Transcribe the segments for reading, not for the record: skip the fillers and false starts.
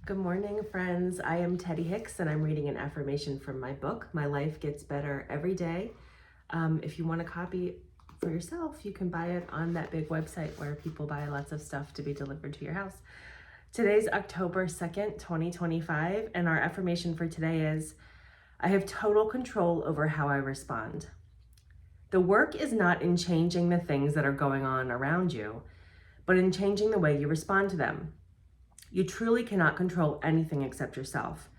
Good morning, friends. I am Teddy Hicks, and I'm reading an affirmation from my book, My Life Gets Better Every Day. If you want a copy for yourself, you can buy it on that big website where people buy lots of stuff to be delivered to your house. Today's October 2nd, 2025, and our affirmation for today is, I have total control over how I respond. The work is not in changing the things that are going on around you, but in changing the way you respond to them. You truly cannot control anything except yourself.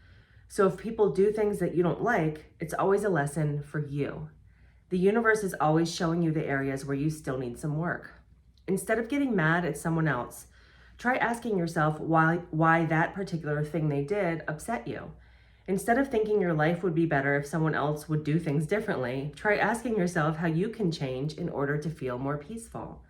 So if people do things that you don't like, it's always a lesson for you. The universe is always showing you the areas where you still need some work. Instead of getting mad at someone else, try asking yourself why that particular thing they did upset you. Instead of thinking your life would be better if someone else would do things differently, try asking yourself how you can change in order to feel more peaceful.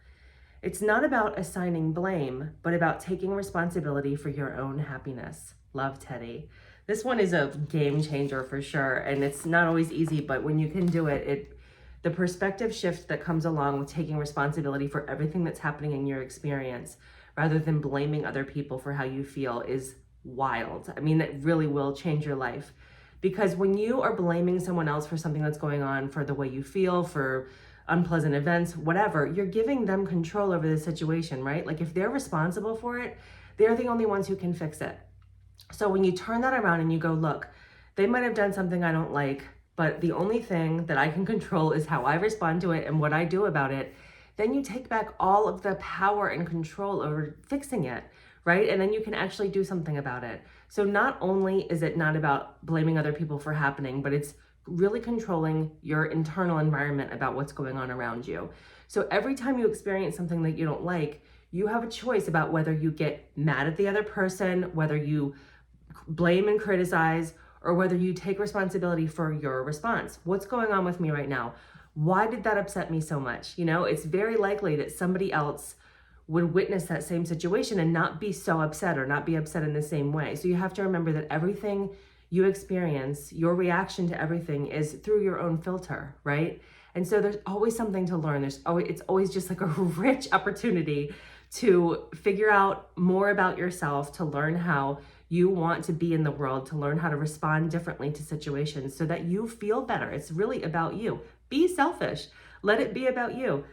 It's not about assigning blame, but about taking responsibility for your own happiness. Love, Teddy. This one is a game changer for sure, and it's not always easy, but when you can do it, the perspective shift that comes along with taking responsibility for everything that's happening in your experience, rather than blaming other people for how you feel, is wild. I mean, that really will change your life. Because when you are blaming someone else for something that's going on, for the way you feel, for unpleasant events, whatever, you're giving them control over the situation, right? Like if they're responsible for it, they're the only ones who can fix it. So when you turn that around and you go, look, they might have done something I don't like, but the only thing that I can control is how I respond to it and what I do about it, then you take back all of the power and control over fixing it, right? And then you can actually do something about it. So not only is it not about blaming other people for happening, but it's really controlling your internal environment about what's going on around you. So every time you experience something that you don't like, you have a choice about whether you get mad at the other person, whether you blame and criticize, or whether you take responsibility for your response. What's going on with me right now? Why did that upset me so much? You know, it's very likely that somebody else would witness that same situation and not be so upset or not be upset in the same way. So you have to remember that everything you experience, your reaction to everything is through your own filter, right? And so there's always something to learn. It's always just like a rich opportunity to figure out more about yourself, to learn how you want to be in the world, to learn how to respond differently to situations so that you feel better. It's really about you. Be selfish. Let it be about you.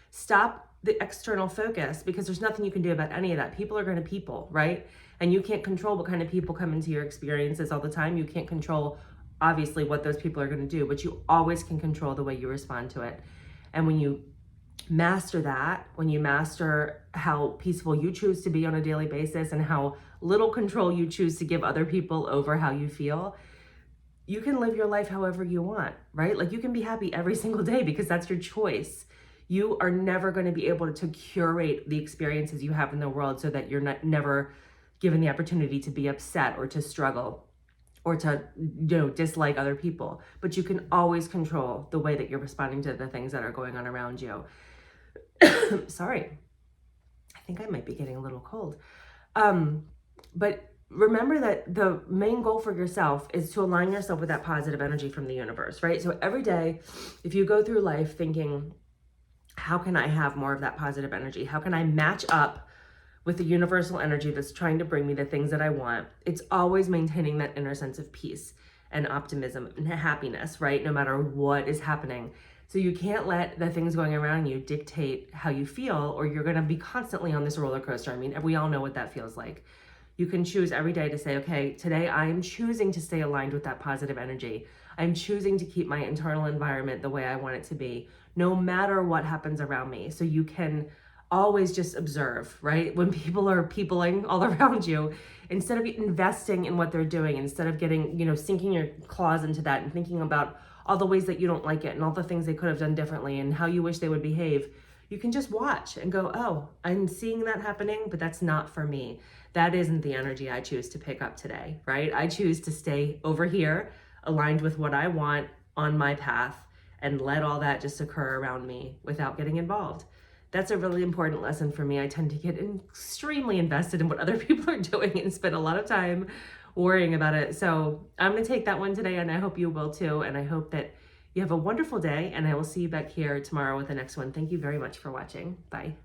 Stop the external focus, because there's nothing you can do about any of that. People are going to people, right? And you can't control what kind of people come into your experiences all the time. You can't control, obviously, what those people are going to do, but you always can control the way you respond to it. And when you master that, when you master how peaceful you choose to be on a daily basis and how little control you choose to give other people over how you feel, you can live your life however you want, right? Like you can be happy every single day because that's your choice. You are never going to be able to curate the experiences you have in the world so that you're never given the opportunity to be upset or to struggle or to, dislike other people. But you can always control the way that you're responding to the things that are going on around you. Sorry, I think I might be getting a little cold. But remember that the main goal for yourself is to align yourself with that positive energy from the universe, right? So every day, if you go through life thinking, how can I have more of that positive energy? How can I match up with the universal energy that's trying to bring me the things that I want? It's always maintaining that inner sense of peace and optimism and happiness, right? No matter what is happening. So you can't let the things going around you dictate how you feel, or you're going to be constantly on this roller coaster. I mean, we all know what that feels like. You can choose every day to say, okay, today I am choosing to stay aligned with that positive energy. I'm choosing to keep my internal environment the way I want it to be, no matter what happens around me. So you can always just observe, right? When people are peopling all around you, instead of investing in what they're doing, instead of getting, sinking your claws into that and thinking about all the ways that you don't like it and all the things they could have done differently and how you wish they would behave, you can just watch and go, oh, I'm seeing that happening, but that's not for me. That isn't the energy I choose to pick up today, right? I choose to stay over here, aligned with what I want on my path, and let all that just occur around me without getting involved. That's a really important lesson for me. I tend to get extremely invested in what other people are doing and spend a lot of time worrying about it. So I'm going to take that one today, and I hope you will too. And I hope that you have a wonderful day, and I will see you back here tomorrow with the next one. Thank you very much for watching. Bye.